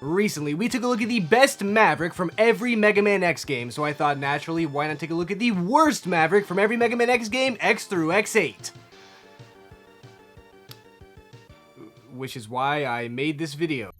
Recently, we took a look at the best Maverick from every Mega Man X game, so I thought naturally, why not take a look at the worst Maverick from every Mega Man X game, X through X8? Which is why I made this video.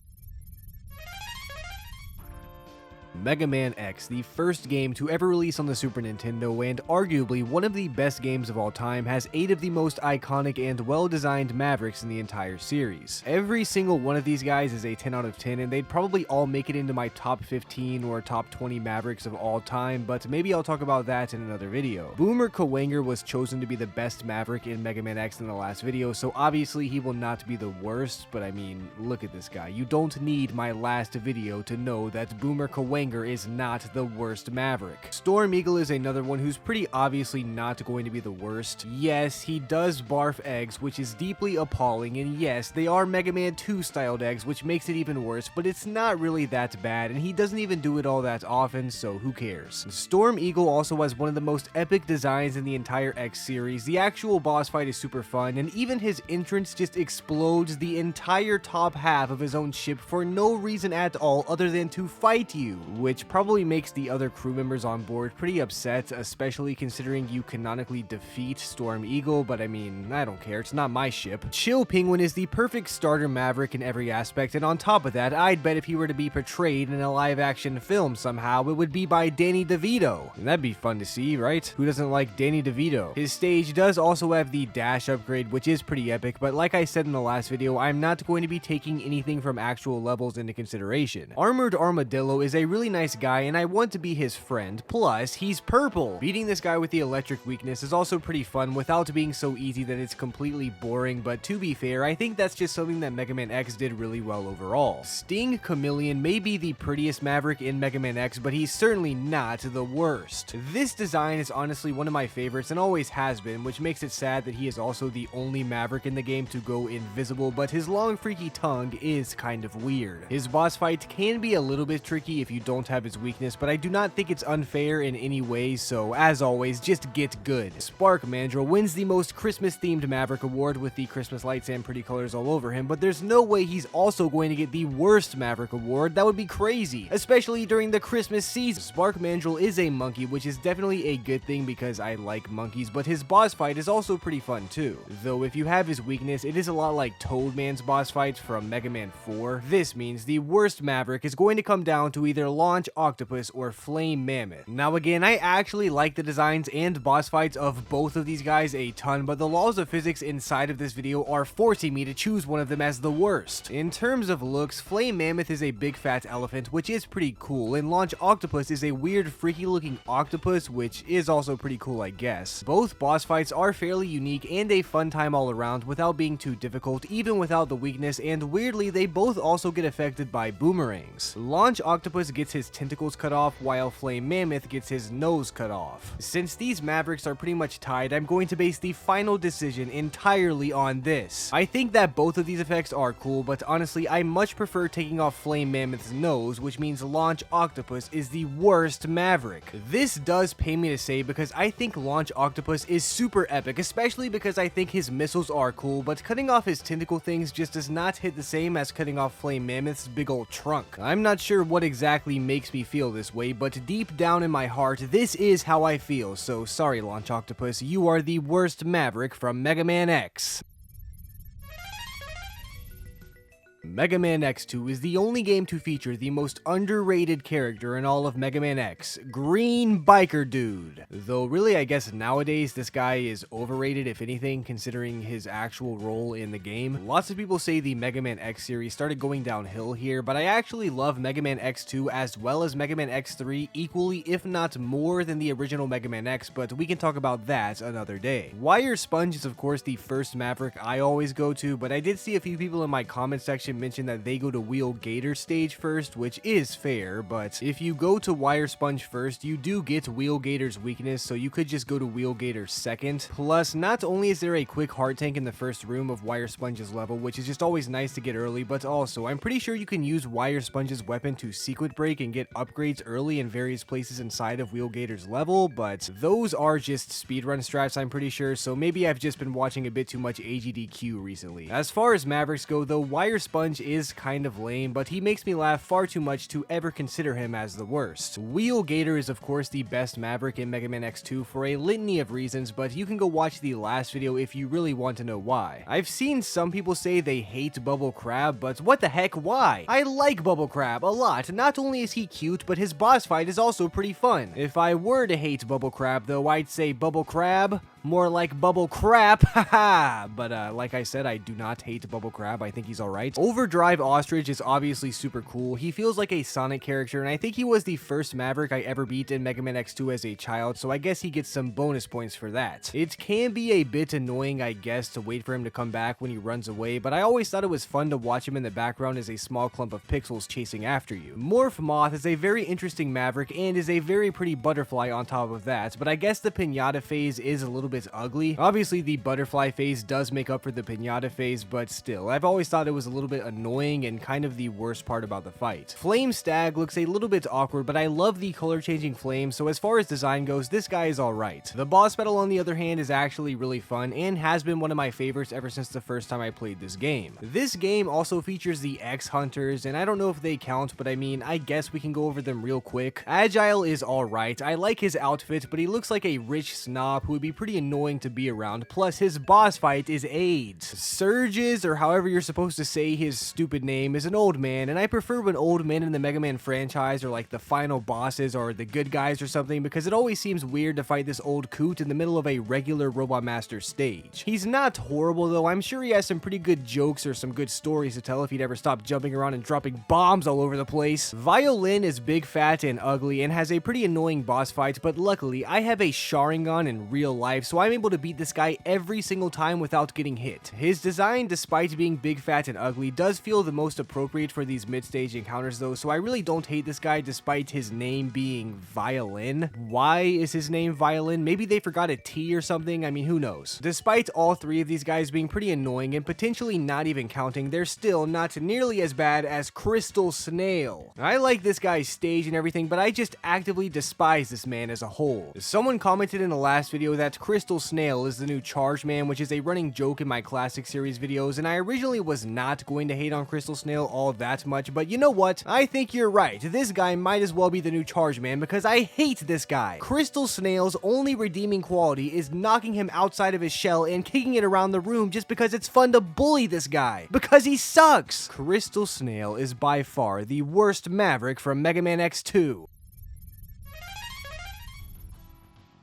Mega Man X, the first game to ever release on the Super Nintendo and arguably one of the best games of all time, has 8 of the most iconic and well-designed Mavericks in the entire series. Every single one of these guys is a 10 out of 10, and they'd probably all make it into my top 15 or top 20 Mavericks of all time, but maybe I'll talk about that in another video. Boomer Kawanger was chosen to be the best Maverick in Mega Man X in the last video, so obviously he will not be the worst, but I mean, look at this guy. You don't need my last video to know that Boomer Kawanger is not the worst Maverick. Storm Eagle is another one who's pretty obviously not going to be the worst. Yes, he does barf eggs, which is deeply appalling, and yes, they are Mega Man 2 styled eggs, which makes it even worse, but it's not really that bad, and he doesn't even do it all that often, so who cares? Storm Eagle also has one of the most epic designs in the entire X series. The actual boss fight is super fun, and even his entrance just explodes the entire top half of his own ship for no reason at all other than to fight you, which probably makes the other crew members on board pretty upset, especially considering you canonically defeat Storm Eagle, but I mean, I don't care, it's not my ship. Chill Penguin is the perfect starter Maverick in every aspect, and on top of that, I'd bet if he were to be portrayed in a live-action film somehow, it would be by Danny DeVito. And that'd be fun to see, right? Who doesn't like Danny DeVito? His stage does also have the dash upgrade, which is pretty epic, but like I said in the last video, I'm not going to be taking anything from actual levels into consideration. Armored Armadillo is a really nice guy, and I want to be his friend, plus he's purple. Beating this guy with the electric weakness is also pretty fun without being so easy that it's completely boring, but to be fair, I think that's just something that Mega Man X did really well overall. Sting Chameleon may be the prettiest Maverick in Mega Man X, but he's certainly not the worst. This design is honestly one of my favorites and always has been, which makes it sad that he is also the only Maverick in the game to go invisible, but his long freaky tongue is kind of weird. His boss fight can be a little bit tricky if you don't have his weakness, but I do not think it's unfair in any way, so as always, just get good. Spark Mandrill wins the most Christmas-themed Maverick award with the Christmas lights and pretty colors all over him, but there's no way he's also going to get the worst Maverick award. That would be crazy, especially during the Christmas season. Spark Mandrill is a monkey, which is definitely a good thing because I like monkeys, but his boss fight is also pretty fun too. Though if you have his weakness, it is a lot like Toadman's boss fights from Mega Man 4. This means the worst Maverick is going to come down to either Launch Octopus or Flame Mammoth. Now again, I actually like the designs and boss fights of both of these guys a ton, but the laws of physics inside of this video are forcing me to choose one of them as the worst. In terms of looks, Flame Mammoth is a big fat elephant, which is pretty cool, and Launch Octopus is a weird freaky looking octopus, which is also pretty cool, I guess. Both boss fights are fairly unique and a fun time all around without being too difficult, even without the weakness, and weirdly, they both also get affected by boomerangs. Launch Octopus gets his tentacles cut off, while Flame Mammoth gets his nose cut off. Since these Mavericks are pretty much tied, I'm going to base the final decision entirely on this. I think that both of these effects are cool, but honestly, I much prefer taking off Flame Mammoth's nose, which means Launch Octopus is the worst Maverick. This does pain me to say because I think Launch Octopus is super epic, especially because I think his missiles are cool, but cutting off his tentacle things just does not hit the same as cutting off Flame Mammoth's big old trunk. I'm not sure what exactly makes me feel this way, but deep down in my heart, this is how I feel, so sorry Launch Octopus, you are the worst Maverick from Mega Man X. Mega Man X2 is the only game to feature the most underrated character in all of Mega Man X, Green Biker Dude. Though really I guess nowadays this guy is overrated if anything, considering his actual role in the game. Lots of people say the Mega Man X series started going downhill here, but I actually love Mega Man X2 as well as Mega Man X3 equally if not more than the original Mega Man X, but we can talk about that another day. Wire Sponge is of course the first Maverick I always go to, but I did see a few people in my comment section mention that they go to Wheel Gator stage first, which is fair, but if you go to Wire Sponge first, you do get Wheel Gator's weakness, so you could just go to Wheel Gator second. Plus, not only is there a quick heart tank in the first room of Wire Sponge's level, which is just always nice to get early, but also, I'm pretty sure you can use Wire Sponge's weapon to secret break and get upgrades early in various places inside of Wheel Gator's level, but those are just speedrun strats, I'm pretty sure, so maybe I've just been watching a bit too much AGDQ recently. As far as Mavericks go, though, Wire Sponge Punch is kind of lame, but he makes me laugh far too much to ever consider him as the worst. Wheel Gator is of course the best Maverick in Mega Man X2 for a litany of reasons, but you can go watch the last video if you really want to know why. I've seen some people say they hate Bubble Crab, but what the heck, why? I like Bubble Crab a lot. Not only is he cute, but his boss fight is also pretty fun. If I were to hate Bubble Crab though, I'd say Bubble Crab. More like Bubble Crap, haha! But like I said, I do not hate Bubble Crab, I think he's alright. Overdrive Ostrich is obviously super cool. He feels like a Sonic character, and I think he was the first Maverick I ever beat in Mega Man X2 as a child, so I guess he gets some bonus points for that. It can be a bit annoying, I guess, to wait for him to come back when he runs away, but I always thought it was fun to watch him in the background as a small clump of pixels chasing after you. Morph Moth is a very interesting Maverick, and is a very pretty butterfly on top of that, but I guess the Pinata phase is a little bit ugly. Obviously, the butterfly phase does make up for the Pinata phase, but still, I've always thought it was a little bit annoying and kind of the worst part about the fight. Flame Stag looks a little bit awkward, but I love the color-changing flames, so as far as design goes, this guy is alright. The boss battle, on the other hand, is actually really fun, and has been one of my favorites ever since the first time I played this game. This game also features the X-Hunters, and I don't know if they count, but I mean, I guess we can go over them real quick. Agile is alright. I like his outfit, but he looks like a rich snob who would be pretty annoying to be around, plus his boss fight is AIDS. Surges, or however you're supposed to say his stupid name, is an old man, and I prefer when old men in the Mega Man franchise are like the final bosses or the good guys or something, because it always seems weird to fight this old coot in the middle of a regular Robot Master stage. He's not horrible though. I'm sure he has some pretty good jokes or some good stories to tell if he'd ever stop jumping around and dropping bombs all over the place. Violin is big, fat, and ugly, and has a pretty annoying boss fight, but luckily I have a Sharingan in real life, so I'm able to beat this guy every single time without getting hit. His design, despite being big, fat, and ugly, does feel the most appropriate for these mid-stage encounters though, so I really don't hate this guy despite his name being Violin. Why is his name Violin? Maybe they forgot a T or something, I mean, who knows. Despite all three of these guys being pretty annoying and potentially not even counting, they're still not nearly as bad as Crystal Snail. I like this guy's stage and everything, but I just actively despise this man as a whole. Someone commented in the last video that Crystal Snail is the new Charge Man, which is a running joke in my classic series videos, and I originally was not going to hate on Crystal Snail all that much, but you know what? I think you're right. This guy might as well be the new Charge Man because I hate this guy. Crystal Snail's only redeeming quality is knocking him outside of his shell and kicking it around the room just because it's fun to bully this guy. Because he sucks! Crystal Snail is by far the worst Maverick from Mega Man X2.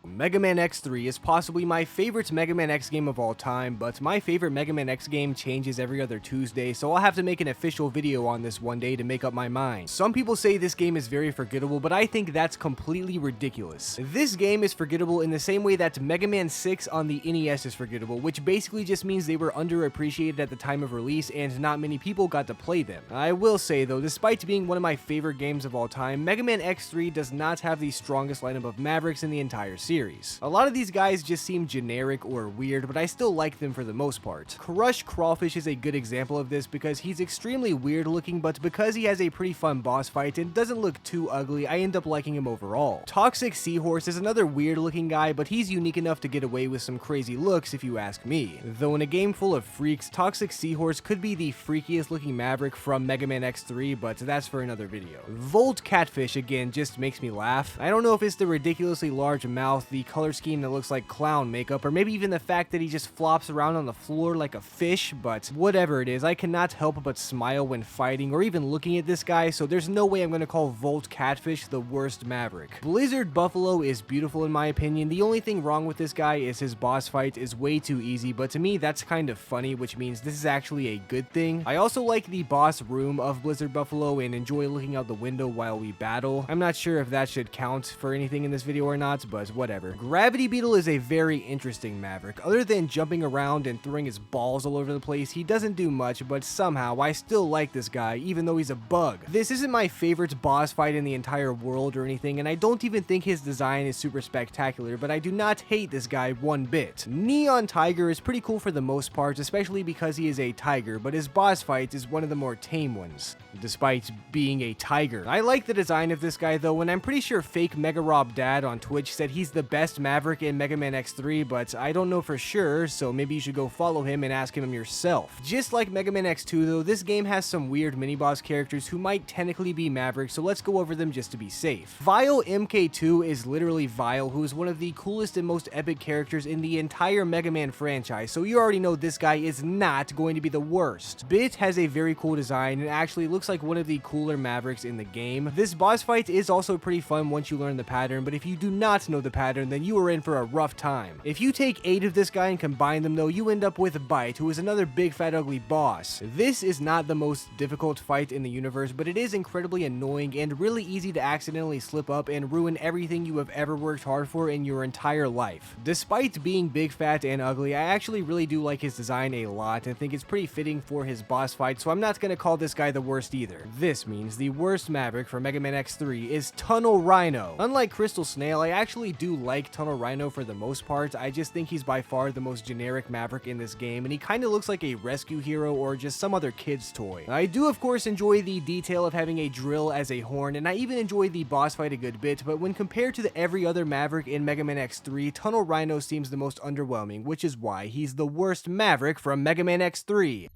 Mega Man X3 is possibly my favorite Mega Man X game of all time, but my favorite Mega Man X game changes every other Tuesday, so I'll have to make an official video on this one day to make up my mind. Some people say this game is very forgettable, but I think that's completely ridiculous. This game is forgettable in the same way that Mega Man 6 on the NES is forgettable, which basically just means they were underappreciated at the time of release and not many people got to play them. I will say though, despite being one of my favorite games of all time, Mega Man X3 does not have the strongest lineup of Mavericks in the entire series. A lot of these guys just seem generic or weird, but I still like them for the most part. Crush Crawfish is a good example of this because he's extremely weird looking, but because he has a pretty fun boss fight and doesn't look too ugly, I end up liking him overall. Toxic Seahorse is another weird looking guy, but he's unique enough to get away with some crazy looks if you ask me. Though in a game full of freaks, Toxic Seahorse could be the freakiest looking Maverick from Mega Man X3, but that's for another video. Volt Catfish again just makes me laugh. I don't know if it's the ridiculously large mouth, the color scheme that looks like clown makeup, or maybe even the fact that he just flops around on the floor like a fish, but whatever it is, I cannot help but smile when fighting or even looking at this guy, so there's no way I'm going to call Volt Catfish the worst Maverick. Blizzard Buffalo is beautiful in my opinion. The only thing wrong with this guy is his boss fight is way too easy, but to me that's kind of funny, which means this is actually a good thing. I also like the boss room of Blizzard Buffalo and enjoy looking out the window while we battle. I'm not sure if that should count for anything in this video or not, but whatever. Gravity Beetle is a very interesting Maverick. Other than jumping around and throwing his balls all over the place, he doesn't do much, but somehow I still like this guy, even though he's a bug. This isn't my favorite boss fight in the entire world or anything, and I don't even think his design is super spectacular, but I do not hate this guy one bit. Neon Tiger is pretty cool for the most part, especially because he is a tiger, but his boss fight is one of the more tame ones, despite being a tiger. I like the design of this guy though, and I'm pretty sure fake Mega Rob Dad on Twitch said he's the best Maverick in Mega Man X3, but I don't know for sure, so maybe you should go follow him and ask him yourself. Just like Mega Man X2 though, this game has some weird mini-boss characters who might technically be Mavericks, so let's go over them just to be safe. Vile MK2 is literally Vile, who is one of the coolest and most epic characters in the entire Mega Man franchise, so you already know this guy is not going to be the worst. Bit has a very cool design and actually looks like one of the cooler Mavericks in the game. This boss fight is also pretty fun once you learn the pattern, but if you do not know the pattern, then you are in for a rough time. If you take 8 of this guy and combine them though, you end up with Bite, who is another big fat ugly boss. This is not the most difficult fight in the universe, but it is incredibly annoying and really easy to accidentally slip up and ruin everything you have ever worked hard for in your entire life. Despite being big fat and ugly, I actually really do like his design a lot and think it's pretty fitting for his boss fight, so I'm not gonna call this guy the worst either. This means the worst Maverick for Mega Man X3 is Tunnel Rhino. Unlike Crystal Snail, I actually do like Tunnel Rhino for the most part. I just think he's by far the most generic Maverick in this game, and he kinda looks like a rescue hero or just some other kid's toy. I do of course enjoy the detail of having a drill as a horn, and I even enjoy the boss fight a good bit, but when compared to every other Maverick in Mega Man X3, Tunnel Rhino seems the most underwhelming, which is why he's the worst Maverick from Mega Man X3.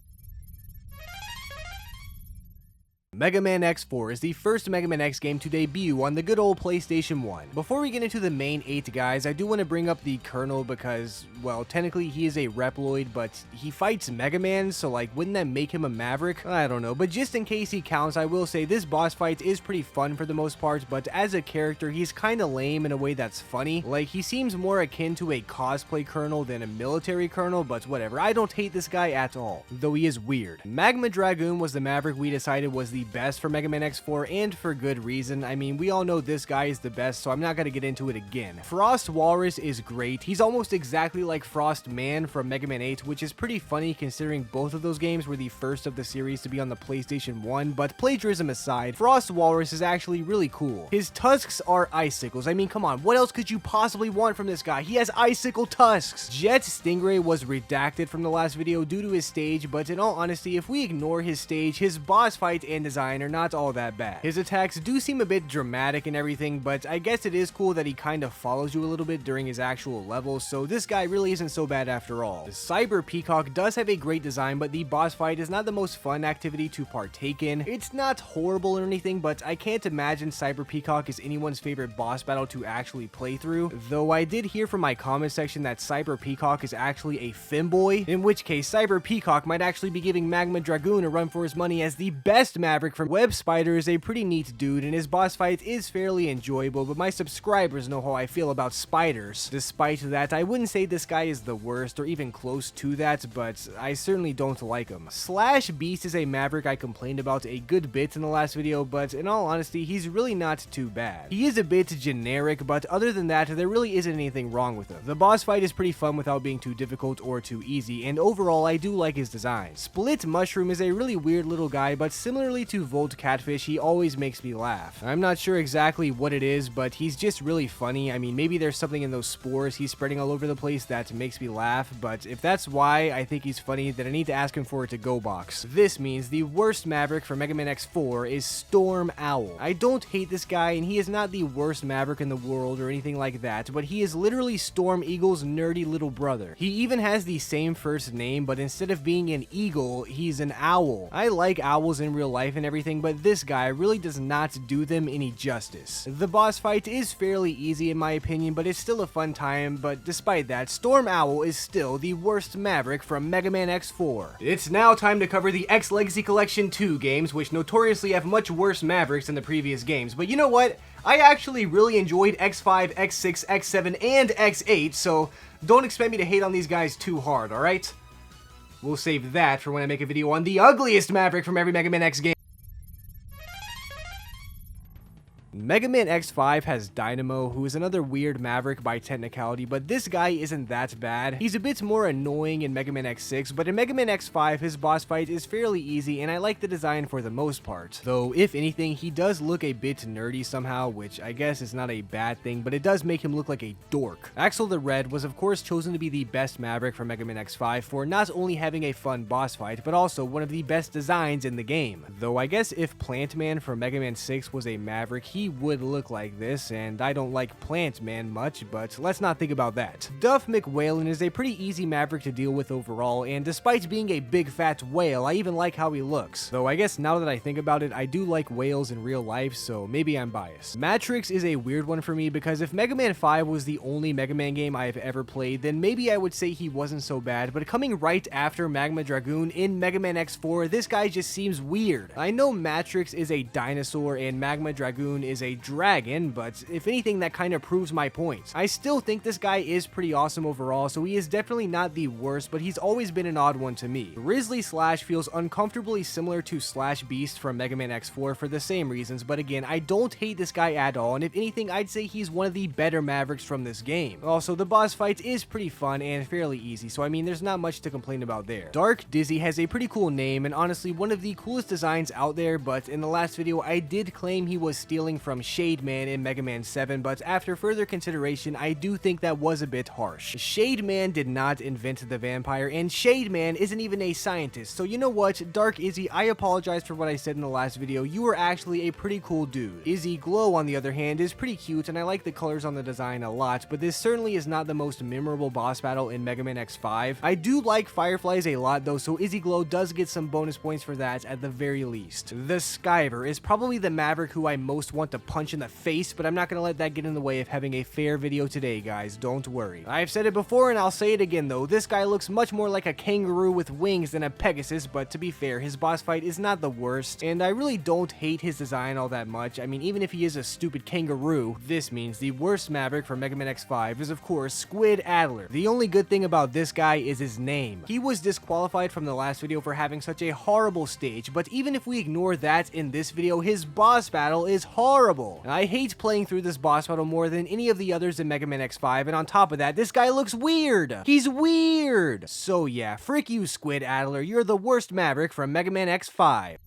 Mega Man X4 is the first Mega Man X game to debut on the good old PlayStation 1. Before we get into the main 8 guys, I do want to bring up the Colonel because, well, technically he is a Reploid, but he fights Mega Man, so like, wouldn't that make him a Maverick? I don't know, but just in case he counts, I will say this boss fight is pretty fun for the most part, but as a character, he's kinda lame in a way that's funny. Like, he seems more akin to a cosplay Colonel than a military Colonel, but whatever, I don't hate this guy at all, though he is weird. Magma Dragoon was the Maverick we decided was the best for Mega Man X4, and for good reason. I mean, we all know this guy is the best, so I'm not gonna get into it again. Frost Walrus is great. He's almost exactly like Frost Man from Mega Man 8, which is pretty funny considering both of those games were the first of the series to be on the PlayStation 1, but plagiarism aside, Frost Walrus is actually really cool. His tusks are icicles. I mean, come on, what else could you possibly want from this guy? He has icicle tusks! Jet Stingray was redacted from the last video due to his stage, but in all honesty, if we ignore his stage, his boss fight and design are not all that bad. His attacks do seem a bit dramatic and everything, but I guess it is cool that he kind of follows you a little bit during his actual levels, so this guy really isn't so bad after all. The Cyber Peacock does have a great design, but the boss fight is not the most fun activity to partake in. It's not horrible or anything, but I can't imagine Cyber Peacock is anyone's favorite boss battle to actually play through, though I did hear from my comment section that Cyber Peacock is actually a femboy, in which case Cyber Peacock might actually be giving Magma Dragoon a run for his money as the best Maverick from Web Spider is a pretty neat dude, and his boss fight is fairly enjoyable, but my subscribers know how I feel about spiders. Despite that, I wouldn't say this guy is the worst or even close to that, but I certainly don't like him. Slash Beast is a Maverick I complained about a good bit in the last video, but in all honesty, he's really not too bad. He is a bit generic, but other than that, there really isn't anything wrong with him. The boss fight is pretty fun without being too difficult or too easy, and overall, I do like his design. Split Mushroom is a really weird little guy, but similarly to Volt Catfish, he always makes me laugh. I'm not sure exactly what it is, but he's just really funny. I mean, maybe there's something in those spores he's spreading all over the place that makes me laugh, but if that's why I think he's funny, then I need to ask him for a to-go box. This means the worst Maverick for Mega Man X4 is Storm Owl. I don't hate this guy, and he is not the worst Maverick in the world or anything like that, but he is literally Storm Eagle's nerdy little brother. He even has the same first name, but instead of being an eagle, he's an owl. I like owls in real life and everything, but this guy really does not do them any justice. The boss fight is fairly easy in my opinion, but it's still a fun time, but despite that, Storm Owl is still the worst Maverick from Mega Man X4. It's now time to cover the X Legacy Collection 2 games, which notoriously have much worse Mavericks than the previous games, but you know what? I actually really enjoyed X5, X6, X7, and X8, so don't expect me to hate on these guys too hard, alright? We'll save that for when I make a video on the ugliest Maverick from every Mega Man X game. Mega Man X5 has Dynamo, who is another weird Maverick by technicality, but this guy isn't that bad. He's a bit more annoying in Mega Man X6, but in Mega Man X5, his boss fight is fairly easy, and I like the design for the most part. Though, if anything, he does look a bit nerdy somehow, which I guess is not a bad thing, but it does make him look like a dork. Axel the Red was of course chosen to be the best Maverick for Mega Man X5 for not only having a fun boss fight, but also one of the best designs in the game. Though I guess if Plant Man from Mega Man 6 was a Maverick, he would look like this, and I don't like Plant Man much, but let's not think about that. Duff McWhalen is a pretty easy Maverick to deal with overall, and despite being a big fat whale, I even like how he looks. Though I guess now that I think about it, I do like whales in real life, so maybe I'm biased. Matrix is a weird one for me because if Mega Man 5 was the only Mega Man game I've ever played, then maybe I would say he wasn't so bad, but coming right after Magma Dragoon in Mega Man X4, this guy just seems weird. I know Matrix is a dinosaur and Magma Dragoon is a dragon, but if anything, that kind of proves my point. I still think this guy is pretty awesome overall, so he is definitely not the worst, but he's always been an odd one to me. Grizzly Slash feels uncomfortably similar to Slash Beast from Mega Man X4 for the same reasons, but again, I don't hate this guy at all, and if anything, I'd say he's one of the better Mavericks from this game. Also, the boss fight is pretty fun and fairly easy, so I mean, there's not much to complain about there. Dark Dizzy has a pretty cool name, and honestly, one of the coolest designs out there, but in the last video, I did claim he was stealing from Shade Man in Mega Man 7, but after further consideration, I do think that was a bit harsh. Shade Man did not invent the vampire, and Shade Man isn't even a scientist, so you know what, Dark Izzy, I apologize for what I said in the last video. You were actually a pretty cool dude. Izzy Glow, on the other hand, is pretty cute, and I like the colors on the design a lot, but this certainly is not the most memorable boss battle in Mega Man X5. I do like Fireflies a lot though, so Izzy Glow does get some bonus points for that at the very least. The Skyver is probably the Maverick who I most want to punch in the face, but I'm not gonna let that get in the way of having a fair video today, guys, don't worry. I've said it before and I'll say it again though, this guy looks much more like a kangaroo with wings than a Pegasus, but to be fair, his boss fight is not the worst, and I really don't hate his design all that much. I mean, even if he is a stupid kangaroo, this means the worst Maverick from Mega Man X5 is of course Squid Adler. The only good thing about this guy is his name. He was disqualified from the last video for having such a horrible stage, but even if we ignore that in this video, his boss battle is horrible. And I hate playing through this boss battle more than any of the others in Mega Man X5, and on top of that, this guy looks weird. He's weird. So yeah, frick you, Squid Adler, you're the worst Maverick from Mega Man X5.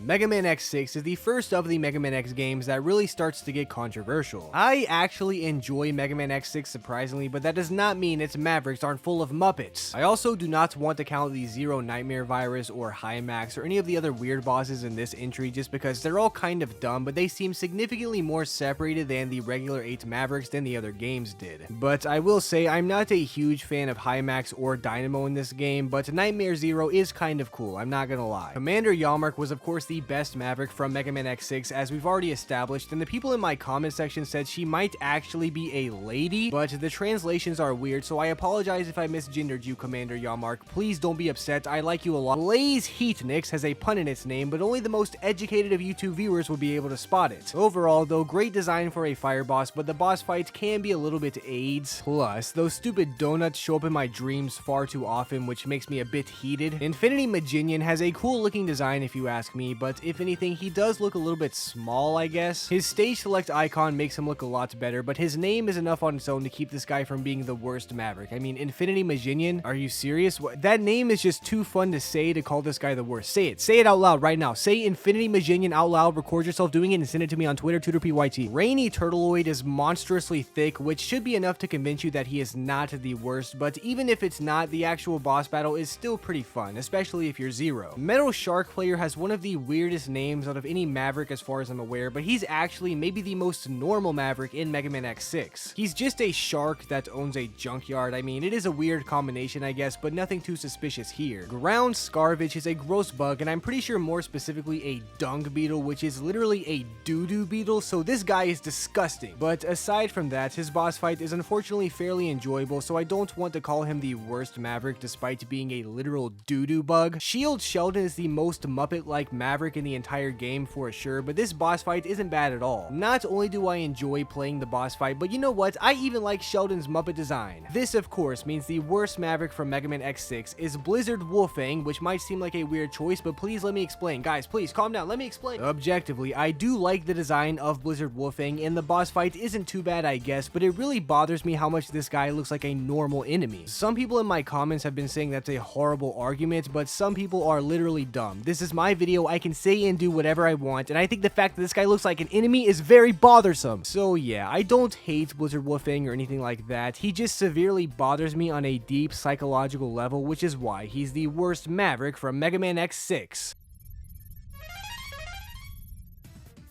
Mega Man X6 is the first of the Mega Man X games that really starts to get controversial. I actually enjoy Mega Man X6 surprisingly, but that does not mean its Mavericks aren't full of Muppets. I also do not want to count the Zero Nightmare Virus or Hymax or any of the other weird bosses in this entry just because they're all kind of dumb, but they seem significantly more separated than the regular 8 Mavericks than the other games did. But I will say I'm not a huge fan of Hymax or Dynamo in this game, but Nightmare Zero is kind of cool, I'm not gonna lie. Commander Yalmark was of course the best Maverick from Mega Man X6 as we've already established, and the people in my comment section said she might actually be a lady, but the translations are weird, so I apologize if I misgendered you, Commander Yalmark. Please don't be upset, I like you a lot. Blaze Heatnix has a pun in its name, but only the most educated of YouTube viewers will be able to spot it. Overall though, great design for a fire boss, but the boss fight can be a little bit AIDS. Plus, those stupid donuts show up in my dreams far too often, which makes me a bit heated. Infinity Maginian has a cool looking design if you ask me, but if anything, he does look a little bit small, I guess. His stage select icon makes him look a lot better, but his name is enough on its own to keep this guy from being the worst Maverick. I mean, Infinity Maginian? Are you serious? That name is just too fun to say to call this guy the worst. Say it. Say it out loud right now. Say Infinity Maginian out loud, record yourself doing it, and send it to me on Twitter, TooterPYT. Rainy Turtleoid is monstrously thick, which should be enough to convince you that he is not the worst, but even if it's not, the actual boss battle is still pretty fun, especially if you're Zero. Metal Shark Player has one of the weirdest names out of any Maverick as far as I'm aware, but he's actually maybe the most normal Maverick in Mega Man X6. He's just a shark that owns a junkyard. I mean, it is a weird combination, I guess, but nothing too suspicious here. Ground Scarvage is a gross bug, and I'm pretty sure more specifically a dung beetle, which is literally a doo-doo beetle, so this guy is disgusting. But aside from that, his boss fight is unfortunately fairly enjoyable, so I don't want to call him the worst Maverick despite being a literal doo-doo bug. Shield Sheldon is the most Muppet-like Maverick in the entire game for sure, but this boss fight isn't bad at all. Not only do I enjoy playing the boss fight, but you know what? I even like Sheldon's Muppet design. This, of course, means the worst Maverick from Mega Man X6 is Blizzard Wolfang, which might seem like a weird choice, but please let me explain. Guys, please calm down. Let me explain. Objectively, I do like the design of Blizzard Wolfang, and the boss fight isn't too bad, I guess, but it really bothers me how much this guy looks like a normal enemy. Some people in my comments have been saying that's a horrible argument, but some people are literally dumb. This is my video. I can say and do whatever I want, and I think the fact that this guy looks like an enemy is very bothersome. So yeah, I don't hate Blizzard Wolfang or anything like that. He just severely bothers me on a deep psychological level, which is why he's the worst Maverick from Mega Man X6.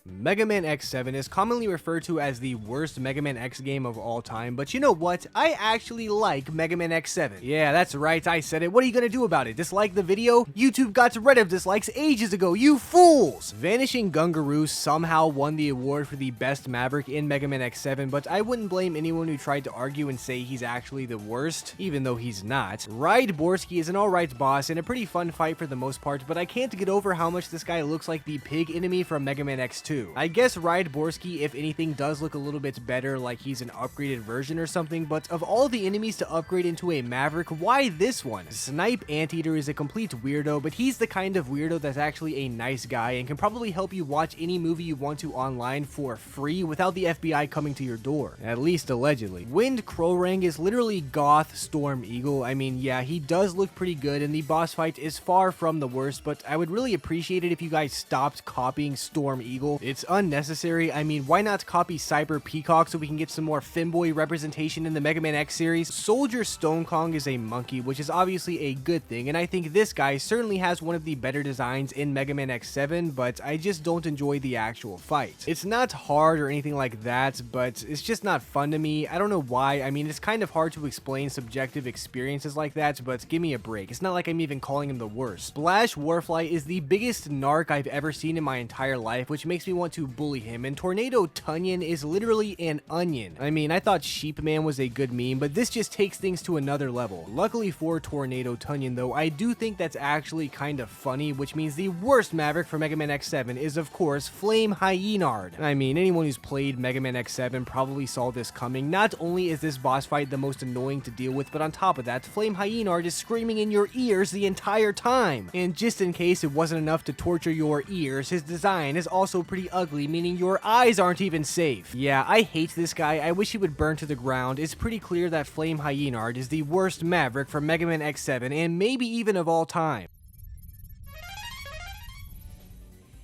Mega Man X7 is commonly referred to as the worst Mega Man X game of all time, but you know what? I actually like Mega Man X7. Yeah, that's right, I said it. What are you gonna do about it? Dislike the video? YouTube got rid of dislikes ages ago, you fools! Vanishing Gungaroo somehow won the award for the best Maverick in Mega Man X7, but I wouldn't blame anyone who tried to argue and say he's actually the worst, even though he's not. Ride Borsky is an alright boss and a pretty fun fight for the most part, but I can't get over how much this guy looks like the pig enemy from Mega Man X2. I guess Ride Borsky, if anything, does look a little bit better, like he's an upgraded version or something, but of all the enemies to upgrade into a Maverick, why this one? Snipe Anteater is a complete weirdo, but he's the kind of weirdo that's actually a nice guy and can probably help you watch any movie you want to online for free without the FBI coming to your door. At least allegedly. Wind Krorang is literally goth Storm Eagle. I mean, yeah, he does look pretty good and the boss fight is far from the worst, but I would really appreciate it if you guys stopped copying Storm Eagle. It's unnecessary. I mean, why not copy Cyber Peacock so we can get some more femboy representation in the Mega Man X series? Soldier Stone Kong is a monkey, which is obviously a good thing, and I think this guy certainly has one of the better designs in Mega Man X7, but I just don't enjoy the actual fight. It's not hard or anything like that, but it's just not fun to me. I don't know why. I mean, it's kind of hard to explain subjective experiences like that, but give me a break. It's not like I'm even calling him the worst. Splash Warfly is the biggest narc I've ever seen in my entire life, which makes me want to bully him, and Tornado Tunyon is literally an onion. I mean, I thought Sheepman was a good meme, but this just takes things to another level. Luckily for Tornado Tunyon though, I do think that's actually kind of funny, which means the worst Maverick for Mega Man X7 is of course Flame Hyenard. I mean, anyone who's played Mega Man X7 probably saw this coming. Not only is this boss fight the most annoying to deal with, but on top of that, Flame Hyenard is screaming in your ears the entire time. And just in case it wasn't enough to torture your ears, his design is also pretty ugly, meaning your eyes aren't even safe. Yeah, I hate this guy. I wish he would burn to the ground. It's pretty clear that Flame Hyenard is the worst Maverick from Mega Man X7 and maybe even of all time.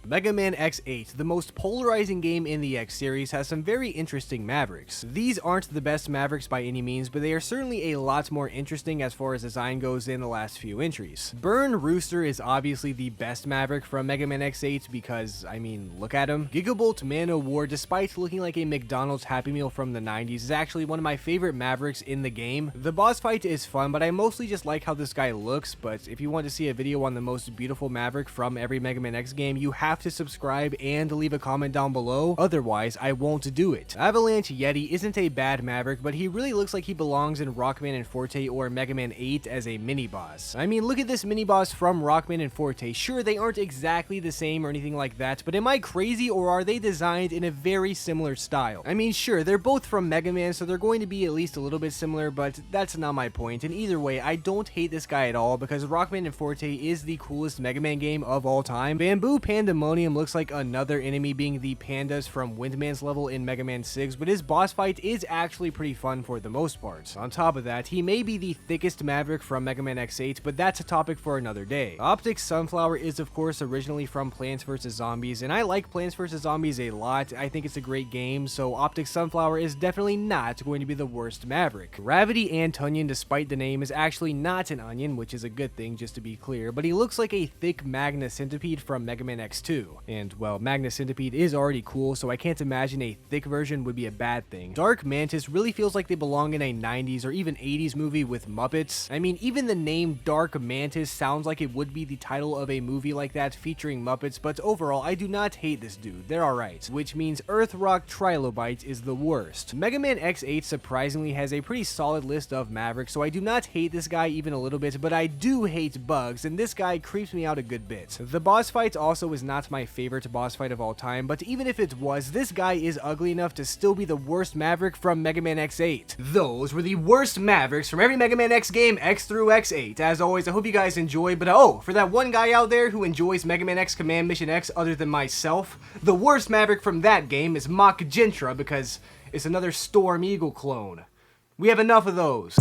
Mega Man X8, the most polarizing game in the X series, has some very interesting Mavericks. These aren't the best Mavericks by any means, but they are certainly a lot more interesting as far as design goes than the last few entries. Burn Rooster is obviously the best Maverick from Mega Man X8 because, I mean, look at him. Gigabolt Man O' War, despite looking like a McDonald's Happy Meal from the 90s, is actually one of my favorite Mavericks in the game. The boss fight is fun, but I mostly just like how this guy looks, but if you want to see a video on the most beautiful Maverick from every Mega Man X game, you have to subscribe and leave a comment down below, otherwise I won't do it. Avalanche Yeti isn't a bad Maverick, but he really looks like he belongs in Rockman and Forte or Mega Man 8 as a mini-boss. I mean, look at this mini-boss from Rockman and Forte. Sure, they aren't exactly the same or anything like that, but am I crazy or are they designed in a very similar style? I mean, sure, they're both from Mega Man, so they're going to be at least a little bit similar, but that's not my point, and either way, I don't hate this guy at all because Rockman and Forte is the coolest Mega Man game of all time. Bamboo Pandemonium looks like another enemy being the pandas from Windman's level in Mega Man 6, but his boss fight is actually pretty fun for the most part. On top of that, he may be the thickest Maverick from Mega Man X8, but that's a topic for another day. Optic Sunflower is of course originally from Plants vs. Zombies, and I like Plants vs. Zombies a lot. I think it's a great game, so Optic Sunflower is definitely not going to be the worst Maverick. Gravity Antonion, despite the name, is actually not an onion, which is a good thing just to be clear, but he looks like a thick Magna Centipede from Mega Man X2. And, well, Magna Centipede is already cool, so I can't imagine a thick version would be a bad thing. Dark Mantis really feels like they belong in a 90s or even 80s movie with Muppets. I mean, even the name Dark Mantis sounds like it would be the title of a movie like that featuring Muppets, but overall, I do not hate this dude. They're alright. Which means Earthrock Trilobite is the worst. Mega Man X8 surprisingly has a pretty solid list of Mavericks, so I do not hate this guy even a little bit, but I do hate bugs, and this guy creeps me out a good bit. The boss fight also is not my favorite boss fight of all time, but even if it was, this guy is ugly enough to still be the worst Maverick from Mega Man X8. Those were the worst Mavericks from every Mega Man X game, X through X8. As always, I hope you guys enjoyed, but oh, for that one guy out there who enjoys Mega Man X Command Mission X other than myself, the worst Maverick from that game is Mach Gentra because it's another Storm Eagle clone. We have enough of those.